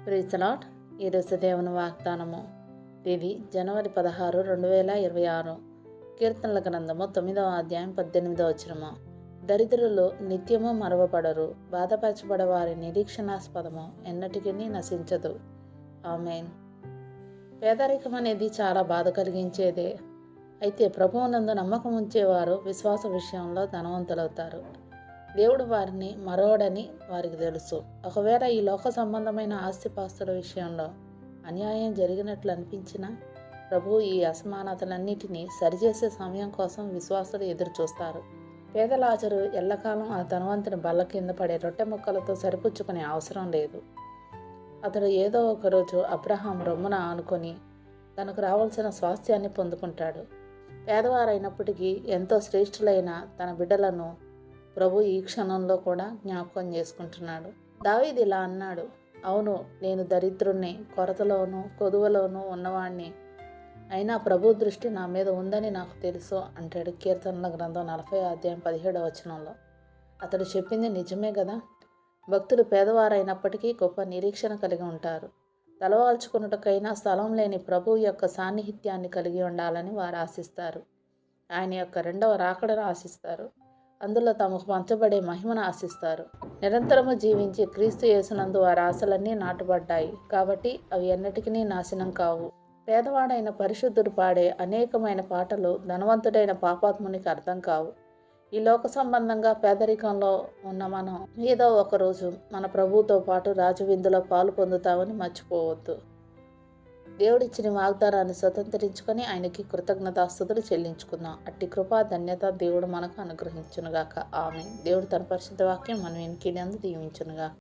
Praise the lord. ఈరోజు దేవుని వాగ్దానము. తేదీ జనవరి 16, 2026. కీర్తనల గ్రంథము 9వ అధ్యాయం 18వ వచనము. దరిద్రులు నిత్యము మరవబడరు, బాధపరచబడే వారి నిరీక్షణాస్పదము ఎన్నటికీ నశించదు. ఆమేన్. పేదరికం అనేది చాలా బాధ కలిగించేదే. అయితే ప్రభువునందు నమ్మకం ఉంచేవారు విశ్వాస విషయంలో ధనవంతులవుతారు. దేవుడు వారిని మరవడని వారికి తెలుసు. ఒకవేళ ఈ లోక సంబంధమైన ఆస్తిపాస్తుల విషయంలో అన్యాయం జరిగినట్లు అనిపించినా ప్రభువు ఈ అసమానతలన్నిటినీ సరిచేసే సమయం కోసం విశ్వాసులు ఎదురు చూస్తారు. పేద లాజరు ఎల్లకాలం ఆ ధనవంతుని బల్ల కింద పడే రొట్టె ముక్కలతో సరిపుచ్చుకునే అవసరం లేదు. అతడు ఏదో ఒకరోజు అబ్రహాం రొమ్మున ఆనుకొని తనకు రావాల్సిన స్వాస్థ్యాన్ని పొందుకుంటాడు. పేదవారైనప్పటికీ ఎంతో శ్రేష్ఠులైన తన బిడ్డలను ప్రభు ఈ క్షణంలో కూడా జ్ఞాపకం చేసుకుంటున్నాడు. దావీదు ఇలా అన్నాడు, అవును, నేను దరిద్రుణ్ణి, కొరతలోనూ కొదువలోనూ ఉన్నవాణ్ణి, అయినా ప్రభు దృష్టి నా మీద ఉందని నాకు తెలుసు అంటాడు కీర్తనల గ్రంథం 40వ అధ్యాయం 17వ వచనంలో. అతడు చెప్పింది నిజమే కదా. భక్తులు పేదవారైనప్పటికీ గొప్ప నిరీక్షణ కలిగి ఉంటారు. తలవాల్చుకున్నటకైనా స్థలం లేని ప్రభువు యొక్క సాన్నిహిత్యాన్ని కలిగి ఉండాలని వారు ఆశిస్తారు. ఆయన యొక్క రెండవ రాకడను ఆశిస్తారు. అందులో తమకు పంచబడే మహిమను ఆశిస్తారు. నిరంతరము జీవించి క్రీస్తు యేసునందు వారి ఆశలన్నీ నాటబడ్డాయి కాబట్టి అవి ఎన్నటికీ నాశనం కావు. పేదవాడైన పరిశుద్ధుడు పాడే అనేకమైన పాటలు ధనవంతుడైన పాపాత్మునికి అర్థం కావు. ఈ లోక సంబంధంగా పేదరికంలో ఉన్న మనం ఏదో ఒకరోజు మన ప్రభువుతో పాటు రాజవిందులో పాలు పొందుతామని మర్చిపోవద్దు. దేవుడిచ్చిన వాగ్దానాన్ని స్వతంత్రించుకొని ఆయనకి కృతజ్ఞతాస్తుతులు చెల్లించుకుందాం. అట్టి కృపా ధన్యత దేవుడు మనకు అనుగ్రహించునుగాక. ఆమేన్. దేవుడు తన పరిశుద్ధ వాక్యం మనం వెనుకీనందు దీవించునుగాక.